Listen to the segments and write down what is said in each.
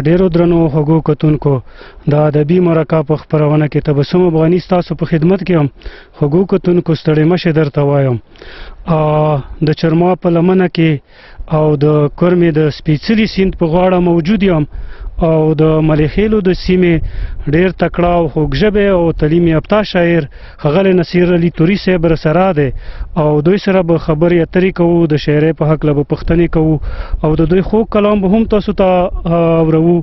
ډیرو درنو خوږو کتونکو د ادبي مرکه په خپرونه کې تبسم افغاني ستاسو په خدمت کې هم خوږو کتونکو ستړي مشه درته وایم د چرما په لمنه کې او د کرمې د سپېڅلي سیند په غاړه موجود یم او د ملیخیلو د سیمې ډیر تکړه او خوږژبی او تعلیم یافته شاعر ښاغلی نصیر علي توري صاحب راسره دی او دوی سره به خبرې اترې کوو د شاعرۍ په هکله به پوښتنې کوو او د دوی خوږ کلام به هم تاسو ته اورو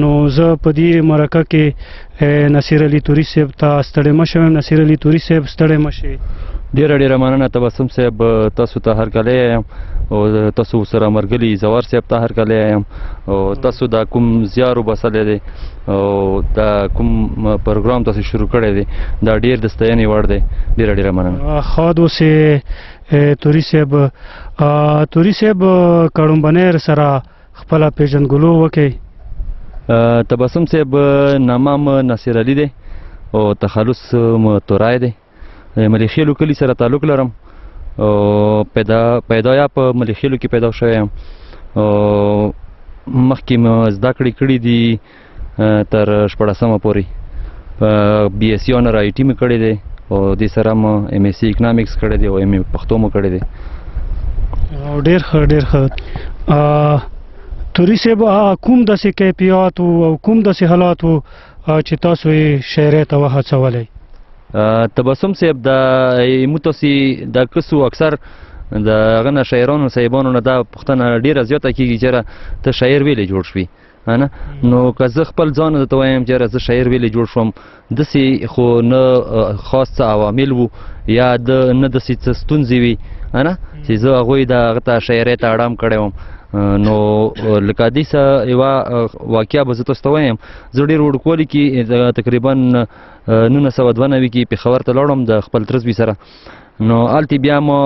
نو زه په دې مرکه کې نصیر علي توري صاحب ته ستړی مه شوم نصیر علي توري صاحب ستړی مه شئ ډیره مننه تبسم صاحب تاسو ته هرکلی یم او تاسو سره مرګلي زوار صاحب ته هرکلی یم او تاسو دا کوم زیار وبسلی دی او دا کوم پروګرام تاسو شروع کړی دی دا ډیر د ستاینې وړ دی ډیره مننه ښاد اوسې توري صاحب کړومبنی سره خپله پیژندګلو وکړئ تبسم صاحب نامه م نصیر علي دی او تخلص م تورای دی ملیخیلو کلي سره تعلق لرم او پیدایا په ملیخیلو کې پیدا شوی یم او مخکې م زده کړې کړي دي تر 14مه پورې په بي اس سی آنر آی ټي مې کړی دی او دې سره م ایم ایس سی اکنامکس کړی دی او ایم ای پښتو مو کړی دی ډېر ښه توري صاحب کوم داسې کیفیات او کوم داسې حالات و چې تاسو یې شاعرۍ ته وهڅولی تبسم صاحب د متوسي د کسو اکثر د هغه نه شاعرانو صاحبانو نه دا پوښتنه ډیره زیاته کېږي چې ته شاعر ویلې جوړ شوي نه نو که زه خپل ځان درته وایم چې زه شاعر ویلې جوړ شوم داسې خو نه خاص څه عوامل وو یا نه داسې څه ستونزې وي نه چې زه هغوی د هغه ته شاعرۍ ته اړام کړی وم نو لکه دې څه یوه واقعه به زه تاسو ته وایم زه ډېر وړوکوالي کې تقریبا 1992 کې پېښور ته لاړم د خپل تره زوی سره نو هلته بیا ما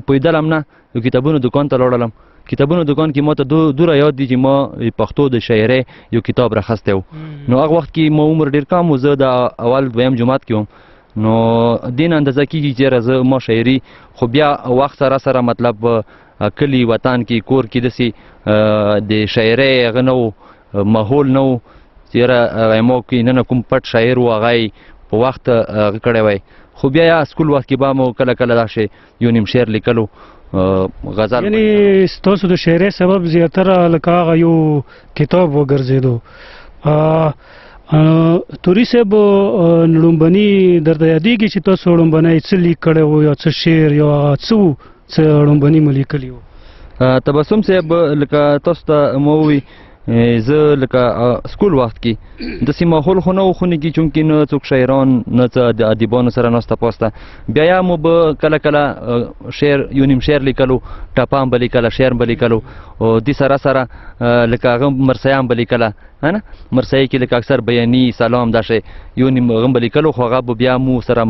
پوهېدلم نه یو کتابونو دکان ته لاړلم کتابونو دکان کې ما ته دوره یاد دي چې ما پښتو د شاعرۍ یو کتاب راخستی و نو هغه وخت کې ما عمر ډېر کم و زه د اول دویم جماعت کې وم نو دې نه اندازه کېږي چې زه ما شاعري خو بیا وخت سره مطلب کلی وطن کې کور کې داسې د شاعرۍ هغه نه و ماحول نه و چې یاره ما کې نه کوم پټ شاعر و هغه په وخت هغه کړی وی خو بیا سکول وخت کې به مو کله داسې یو نیم شعر لیکلو غزل یعنې ستاسو د شاعرۍ سبب زیاتره لکه هغه یو کتاب وګرځېدو توري صاحب لومبني درته یادېږي چې تاسو لومبنی څه لیک کړی و یا څه شعر یا څه و څه لومبني مو لیکلي وو تبسم صاحب لکه تاسو ته مو ووي زه لکه سکول وخت کې داسې ماحول خو نه و خونې کې چونکې نه څوک شاعران نه څه د ادیبانو سره ناسته پاسته بیا مو به کله شعر یو نیم شعر لیکلو ټپه هم به لیکله شعر به لیکلو او دې سره لکه هغه مرثیه هم به لیکله نه مرثیه کې لکه اکثر بیاني سلام دا شی یو نیم هغه به لیکلو خو هغه به بیا مو سره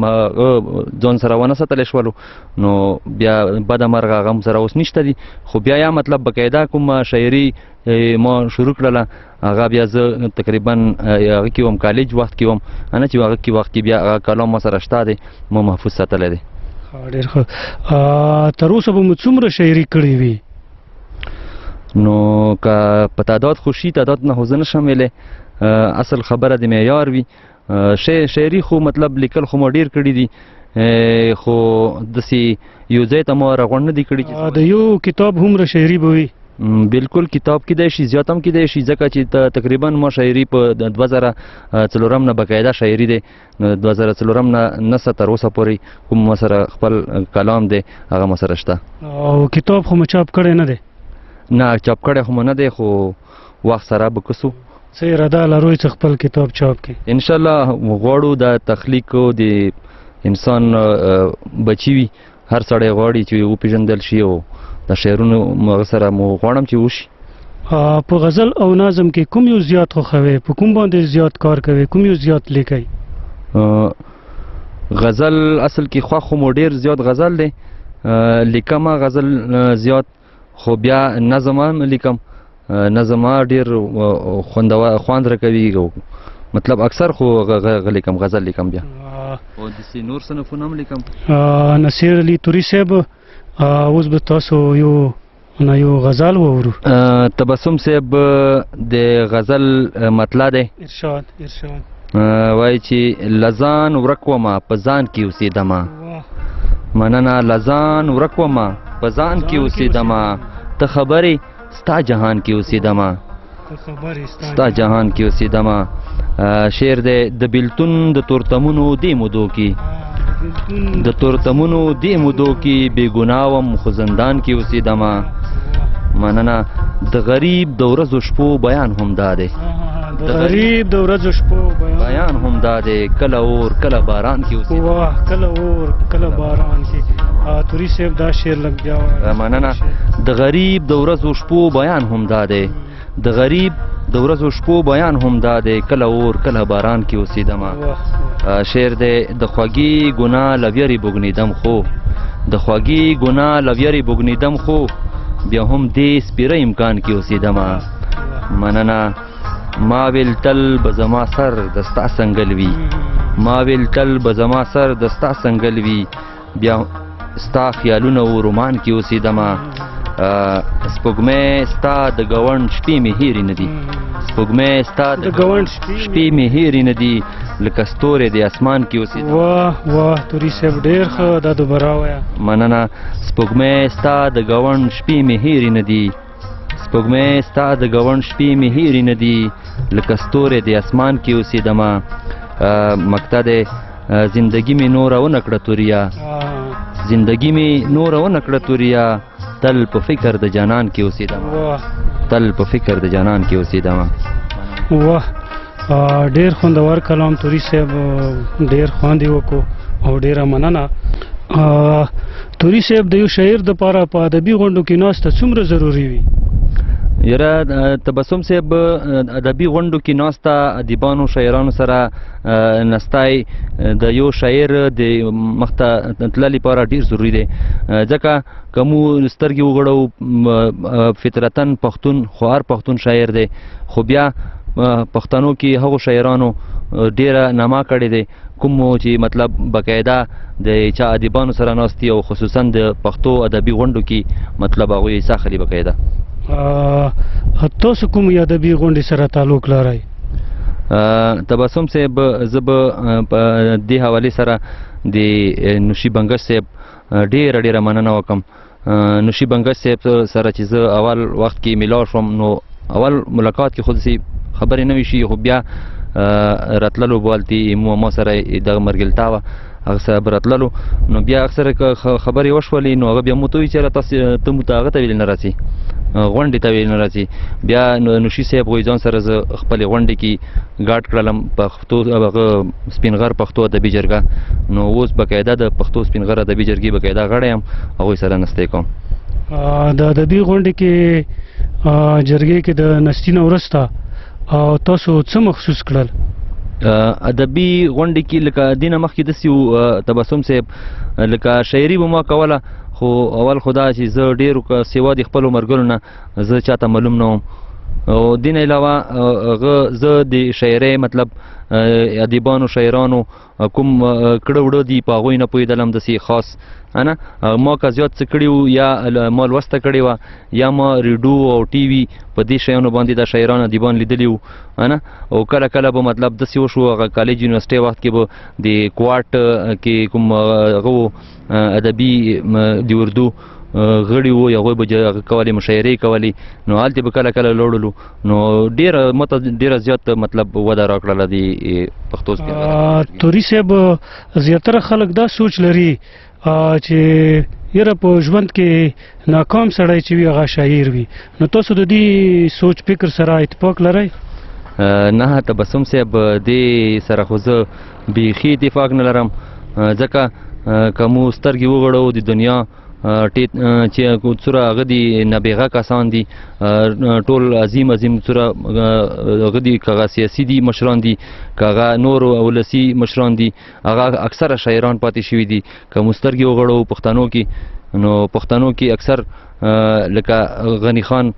ځان سره ونه ساتلی شولو نو بیا بده مرغه هغه هم سره اوس نشته دي خو بیا یا مطلب بقاعده کومه شاعري ما شروع کړله هغه بیا زه تقریبا هغه کې وم کالج وخت کې وم نه چې هغه کې وخت کې بیا هغه کلام ما سره شته دی ما محفوظ ساتلی دی ډېر ښه تر اوسه به مو څومره شاعري کړې وي نو که په تعداد خوشي تعداد نه خو زه نشم ویلی اصل خبره د معیار وي شاعري خو مطلب لیکل خو ما ډېر کړي دي خو داسې یو ځای ته ما راغونډ نه دي کړي د یو کتاب هومره شاعري به وي بالکل کتاب کیدای شي زیات هم کیدای شي ځکه چې تقریبا ما شاعري په 2004 نه بقاعده شاعري دی 2004 نه تر اوسه پورې کوم ما سره خپل کلام دی هغه ما سره شته او کتاب خو مو چاپ کړی نه دی نه چاپ کړی خو مو نه دی خو وخت سره به کوسو څه اراده لرئ چې خپل کتاب چاپ کړي انشاءالله غواړو د تخلیق د انسان بچي وي هر سړی غواړي چې وپېژندل شي او د شعرونو هغه سره مو غواړم چې وشي په غزل او نظم کې کوم یو زیات خوښوئ په کوم باندې زیات کار کوئ کوم یو زیات لیکئ غزل اصل کې خوښ خو مو ډېر زیات غزل دی لیکم غزل زیات خو بیا نظم هم لیکم نظم ډېر خوند راکوي مطلب اکثر خو لیکم غزل لیکم بیا او داسې نور صنفونه هم لیکم نصیر علي توري صاحب اوس به تاسو یو نه یو غزل وورو. تبسم صاحب د غزل مطلع دی. ارشاد ارشاد. وایي چې لزان ورک ومه په ځان کې اوسېدمه. مننه لزان ورک ومه په ځان کې اوسېدمه ته خبرې ستا جهان کې اوسېدمه. ستا جهان کې اوسېدمه. شعر دی د بیلتون د تورتمونو دې مودو کې. د تورتمونو دې مودو کې بې ګناه وم خو زندان کې اوسېدمه. مننه د غریب د ورځو شپو بیان هم دا دی. د غریب د ورځو شپو بیان هم دا دی. کله اور کله باران کې اوسېدمه. واه کله اور کله باران کې. توري صاحب دا شعر لګ بیا وایه. مننه د غریب د ورځو شپو بیان هم دا دی. د غریب د ورځو شپو بیان هم دا دی. کله اور کله باران کې اوسېدمه. شعر دی د خوږې ګناه لویرې بوږنېدم خو د خوږې ګناه لویرې بوږنېدم خو بیا هم دې سپیره امکان کې اوسېدمه. مننه ما ویل تل به زما سر د ستا سنګل وي. ما ویل تل به زما سر د ستا سنګل وي بیا ستا خیالونه و رومان کې اوسېدمه. سپوږمۍ ستا د ګاونډ شپې مې هېرې نه دي. سپوږمۍ ستا د ګاونډ شپې مې هېرې نه دي لکه ستوري د اسمان کې اوسېدمه. واه واه توري صاحب ډېر ښه دا دوباره وایه. مننه سپوږمۍ ستا د ګاونډ شپې مې هېرې نه دي. سپوږمۍ ستا د ګاونډ شپې مې هېرې نه دي لکه ستوري د اسمان کې اوسېدمه. مقطع دی زندگی مې نوره ونه کړه توریا. زندگی مې نوره ونه کړه توریا تل په فکر د جانان کې اوسېدمه. تل په فکر د جانان کې اوسېدمه. واه ډېر خوندور کلام توري صاحب ډېر خوند یې وکړو او ډېره مننه. توري صاحب د یو شاعر دپاره په ادبي غونډو کې ناسته څومره ضروري وي؟ یاره تبسم صاحب ادبي غونډو کې ناسته ادیبانو شاعرانو سره نستای د یو شاعر د مخته تللو لپاره ډېر ضروري دی. ځکه که مو سترګې وغړو فطرتاً پښتون خو هر پښتون شاعر دی خو بیا پښتنو کې هغو شاعرانو ډېره نما کړې دی کوم چې مطلب باقاعده د چا ادیبانو سره ناستي او خصوصا د پښتو ادبي غونډو کې مطلب هغوی حصه اخلي باقاعده. تاسو کوم ادبي غونډې سره تعلق لرئ؟ تبسم صاحب زه به په دې حوالې سره د نوشي بنګش صاحب ډېره مننه وکړم. نوشي بنګش صاحب سره چې زه اول وخت کې میلاو شوم نو اول ملاقات کې خو داسې خبرې نه وي شي خو بیا راتللو بوالتي ما سره دغه ملګرتیا وه هغه سره به راتللو نو بیا اکثره خبرې وشولې نو هغه بیا مو ته وایي چې تاسو ته مو ته هغه ته ویلې نه راځي غونډې ته ویل نه راځي. بیا نوشي صاحب وایي ځان سره زه خپلې غونډې کې ګاډ کړلم پښتو هغه سپین غر پښتو ادبي جرګه نو اوس باقاعده د پښتو سپین غر ادبي جرګې باقاعده غړی یم هغوی سره نستی کوم. د ادبي غونډې کې جرګې کې د نستي نه وروسته تاسو څه محسوس کړل؟ ادبي غونډې کې لکه دې نه مخکې داسې و تبسم صاحب لکه شاعري به ما کوله خو اول خو دا چې زه ډېرو سوا د خپلو ملګرو نه زه چاته معلوم نه وم او دې نه علاوه هغه زه د شاعرۍ مطلب ادیبانو شاعرانو کوم کړه وړه دي په هغوی نه پوهېدلم داسې خاص نه ما که زیات څه کړي وو یا ما لوسته کړې وه یا ما ریډیو او ټي وي په دې شیانو باندې دا شاعران ادیبان لیدلي وو نه او کله کله به مطلب داسې وشو هغه کالج یونیورسټۍ وخت کې به د کوارټ کې کوم هغه ادبي د اردو غړي وو هغوی به کولې مشاعرې کولې نو هلته به کله کله لوړلو نو ماته ډېره زیات مطلب وده راکړله د پښتو سپین غر. توري صاحب زیاتره خلک دا سوچ لري چې یاره په ژوند کې ناکام سړی چې وي هغه شاعر وي نو تاسو د دې سوچ فکر سره اتفاق لرئ؟ نه تبسم صاحب دې سره خو زه بیخي اتفاق نه لرم ځکه که مو سترګې وغړو د دنیا چې څوره هغه دي نابغه کسان دي ټول عظیم څوره هغه دي که هغه سیاسي دي مشران دي که هغه نور ولسي مشران دي هغه اکثره شاعران پاتې شوي دي که مو سترګې وغړو پښتنو کې نو پښتنو کې اکثر لکه غني خان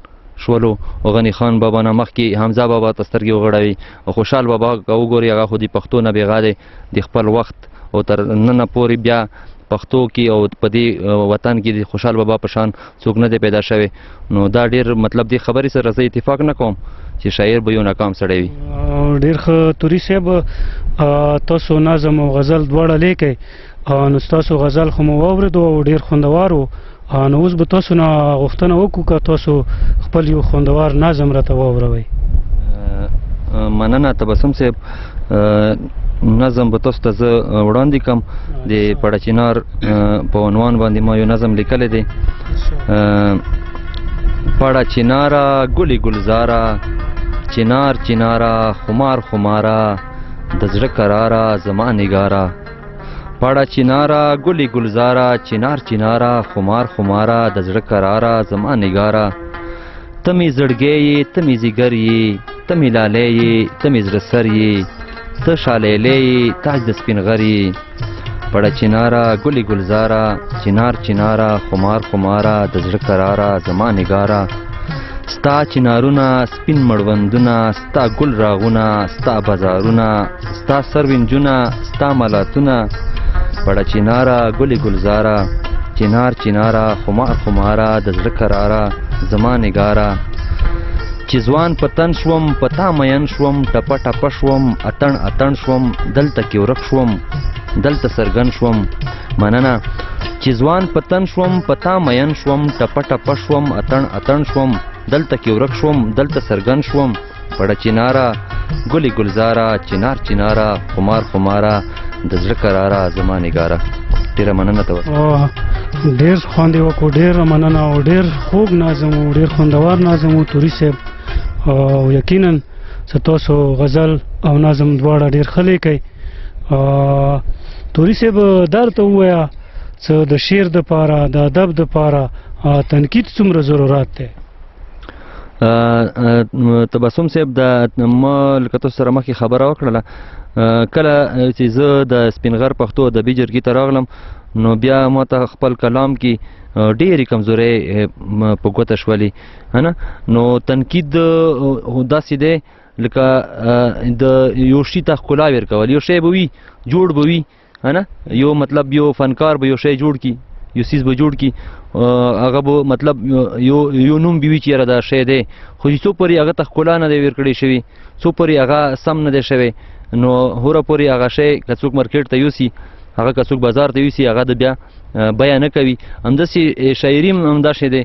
شولو او غني خان بابا نه مخکې حمزه بابا ته سترګې وغړوي او خوشحال بابا که وګورئ هغه خو د پښتو نابغه دی د خپل وخت او تر ننه پورې بیا پښتو کې او په دې وطن کې د خوشحال بابا په شان څوک نه دی پیدا شوی. نو دا ډېر مطلب دې خبرې سره زه اتفاق نه کوم چې شاعر به یو ناکام سړی وي. ډېر ښه توري صاحب، تاسو نظم او غزل دواړه لیکئ، نو ستاسو غزل خو مو واورېدو او ډېر خوندور و. نو اوس به تاسو نه غوښتنه وکړو که تاسو خپل یو خوندور نظم راته واوروئ. مننه تبسم صاحب. نظم به تاسو ته زه وړاندې کړم. د پړه چنار په عنوان باندې ما یو نظم لیکلی دی. پړه چناره ګلې ګلزاره، چنار چناره خمار خماره، د زړه قراره زما نګاره. پړه چناره ګلې ګلزاره، چنار چناره خمار خماره، د زړه قراره زما نګاره. ته مې زړګی یې، ته مې ځیګر یې، ته مې لالی یې، ته مې زړه سر یې، ته شالیلی یې تاج د سپین غر یې. پړه چناره ګلې ګلزاره، چنار چناره خمار خماره، د زړه قراره زما نګاره. ستا چنارونه سپین مړوندونه، ستا ګل راغونه، ستا بازارونه، ستا سروینجونه، ستا ملاتونه. پړه چناره ګلې ګلزاره، چنار چناره خمار خماره، د زړه قراره زما نګاره. چې ځوان په تن شوم په تا مین شوم، ټپه ټپه شوم اتڼ اتڼ شوم، دلته کې ورک شوم دلته سرګن شوم. مننه. چې ځوان په تن شوم په تا مین شوم، ټپه ټپه شوم اتڼ اتڼ شوم، دلته کې ورک شوم دلته سرګن شوم. پړه چناره ګلې ګلزاره، چنار چناره خمار خماره، د زړه قراره زما نګاره. ډېره مننه ته. ډېر خوند یې وکړو، ډېره مننه او ډېر خوږ نظم و، ډېر خوندور نظم و توري صاحب. او یقینا چې تاسو غزل او نظم دواړه ډېر ښه لیکئ. توري صاحب دا درته ووایه چې د شعر دپاره د ادب دپاره تنقید څومره ضرورت دی؟ تبسم صاحب، ما لکه تاسو سره مخکې خبره وکړله، کله چې زه د سپین غر پښتو ادبي جرګې ته راغلم نو بیا ما ته خپل کلام کې ډېرې کمزورۍ په ګوته شولې، نه. نو تنقید داسې دی لکه د یو شي ته ښکلا ورکول. یو شی به وي جوړ به وي، نه، یو مطلب یو فنکار به یو شی جوړ کړي، یو څیز به جوړ کړي، هغه به مطلب یو نوم به وي چې یاره دا شی دی، خو چې څو پورې هغه ته ښکلا نه دی ورکړی شوي، څو پورې هغه سم نه دی شوی، نو هوره پورې هغه شی که څوک مارکیټ ته یوسي، هغه که څوک بازار ته یوسي، هغه د بیا بیه نه کوي. همداسې شاعري هم همدا شی دی.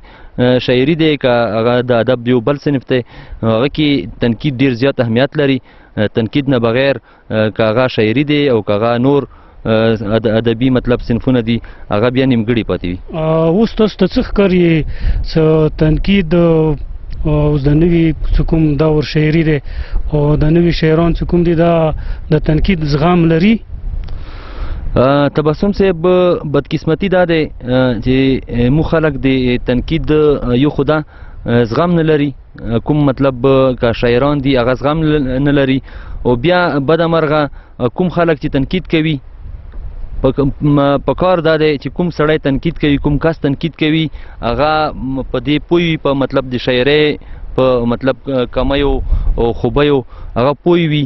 شاعري دی که هغه د ادب یو بل صنف دی، هغه کې تنقید ډېر زیات اهمیت لري. تنقید نه بغیر که هغه شاعري دی او که هغه نور ادبي مطلب صنفونه دي، هغه بیا نیمګړي پاتې وي. اوس تاسو ته څه ښکاري چې تنقید اوس د نوي چې کوم دور شاعري دی او د نوي شاعران چې کوم دي دا د تنقید زغم لري؟ تبسم صاحب، بدقسمتي دا دی چې مو خلک د تنقید یو خدا زغم نه لري. کوم مطلب که شاعران دي هغه زغم نه لري، او بیا بده مرغه کوم خلک چې تنقید کوي په کار دا دی چې کوم سړی تنقید کوي، کوم کس تنقید کوي، هغه په دې پوه په مطلب د شاعرۍ په مطلب کمیو او خوبیو هغه پوه وي،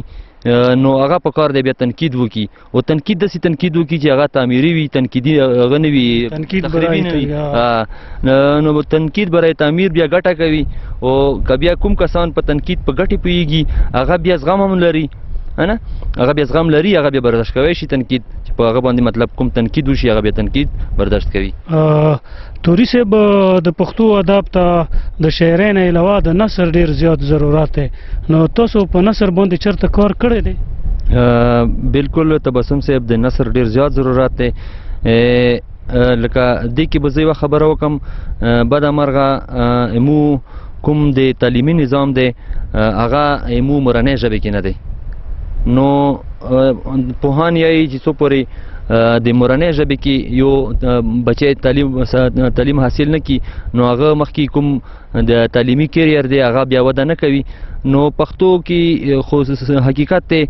نو هغه په کار دی بیا تنقید وکړي، او تنقید داسې تنقید وکړي چې هغه تعمیري وي، تنقیدي هغه نه وي، تخریبي نه وي. نو تنقید برای تعمیر بیا ګټه کوي، او که بیا کوم کسان په تنقید په ګټې پوهېږي هغه بیا زغم هم لري، نه، هغه بیا زغم لري، هغه بیا برداشت کوی شي تنقید، چې په هغه باندې مطلب کوم تنقید وشي هغه بیا تنقید برداشت کوي. توري صاحب، د پښتو ادب ته د شاعرۍ نه علاوه د نثر ډېر زیات ضرورت دی، نو تاسو په نثر باندې چېرته کار کړی دی؟ بالکل تبسم صاحب، د نثر ډېر زیات ضرورت دی. لکه دې کې به زه یوه خبره وکړم، بده مرغه مو کوم د تعلیمي نظام دی هغه مو مورنۍ ژبې کې نه دی. نو پوهان یایي چې څو پورې د مورنۍ ژبې کې یو بچی تعلیم حاصل نه کړي نو هغه مخکې کوم د تعلیمي کیریر دی هغه بیا وده نه کوي. نو پښتو کې خو حقیقت دی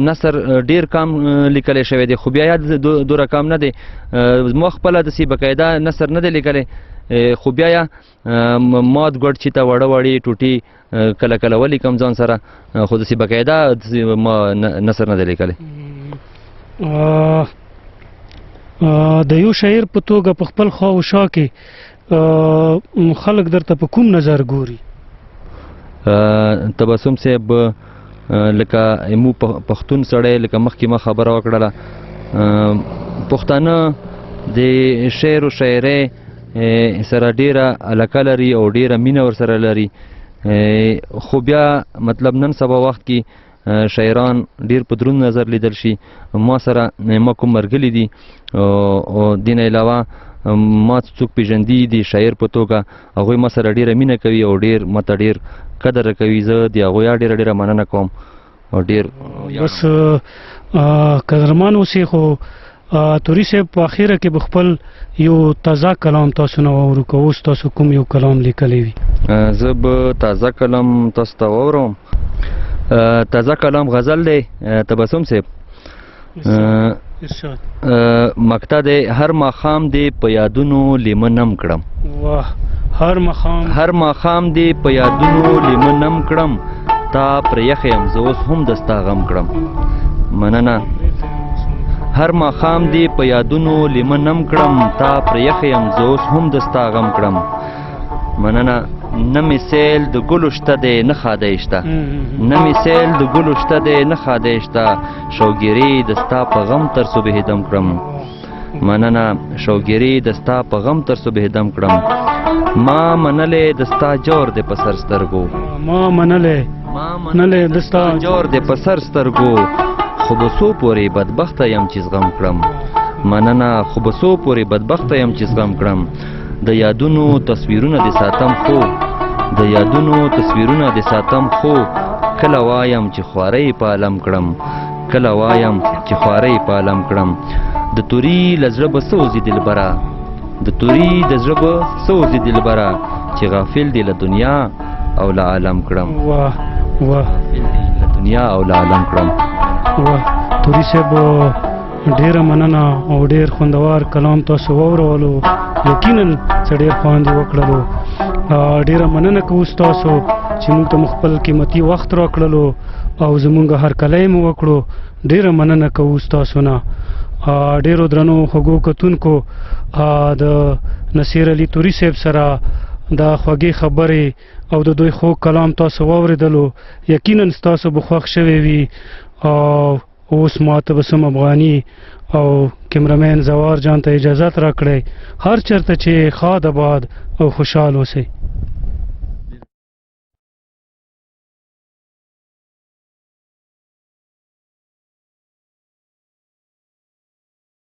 نثر ډېر کم لیکلی شوی دی، خو بیا یاد دوره کم نه دی. ما خپله داسې باقاعده نثر نه دی لیکلی، خو بیا مات ګډ چې ته وړه وړې ټوټې کله کله ولیکم ځان سره، خو داسې باقاعده ما نثر نه دی لیکلی. د یو شاعر په توګه په خپل خوا او شا کې خلک درته په کوم نظر ګوري؟ تبسم صاحب لکه مو پښتون سړی لکه مخکې ما خبره وکړله پښتانه د شعر و شاعرۍ سره ډیره علاقه لري او ډیره مینه ورسره لري خو بیا مطلب نن سبا وخت کې شاعران ډیر په دروند نظر لیدل شي ما سره ما کوم مرګلي دي او دین علاوه ما څوک پیژندي دي شاعر په توګه هغوی ما سره ډیره مینه کوي او ډیر ماته ډیر قدر کوي زه د هغوی ډیره مننه کوم او ډیر بس قدرمان اوسې خو توري صاحب په اخره کې به خپل یو تازه کلام تاسو نه واورو که اوس تاسو کوم یو کلام لیکلی وي؟ زه به تازه کلام تاسو ته واورم تازه کلام غزل دی تبسم صاحب مقطع دی هر ماښام دی په یادونو لیمه نم کړم واه هر ماښام دی په یادونو لیمه نم کړم تا پر یخ یم زه اوس هم دستا غم کړم مننه هر ماښام دی په یادونو لیمه نم کړم تا پر یخ یم زه اوس هم دستا غم کړم مننه نه مې سیل د ګلو شته دی نه ښادی شته نه مې سیل د ګلو شته دی نه ښادی شته شوګیرې د ستا په غم تر صبح دم کړم مننه شوګیرې د ستا په غم تر صبح دم کړم ما منلی د ستا جور دی په سر سترګو ما منلی د ستا جور دی په سر سترګو خو به څو پورې بدبخته یم چې زغم کړم مننه خو به څو پورې بدبخته یم چې زغم کړم د یادونو تصویرونه د ساتم خو د یادونو تصویرونه د ساتم خو کله وایم چې خوارۍ په عالم کړم کله وایم چې خوارۍ په عالم کړم د توري له زړه به څه وځي دلبره د توري د زړه به څه وځي دلبره چې غافل دی له دنیا او له عالم کړم واه غافل دی له دنیا او له عالم کړم واه توري صاحب ډیره مننه او ډیر خوندور کلام تاسو واورولو یقینا څه ډیر خوند وکړلو ډیره مننه کوو ستاسو چې موږ ته خپل قیمتي وخت راکړلو او زموږ هرکلی مو وکړو ډیره مننه کوو ستاسو نه ډیرو درنو خوږو کتونکو د نصیر علي توري صاحب سره دا خوږې خبرې او د دوی خوږ کلام تاسو واورېدلو یقینا ستاسو به خوښ شوی وي اوس ما تبسم افغاني او کیمرمین زوار جان ته اجازت راکړئ هر چرته چې ښاد آباد او خوشحال اوسئ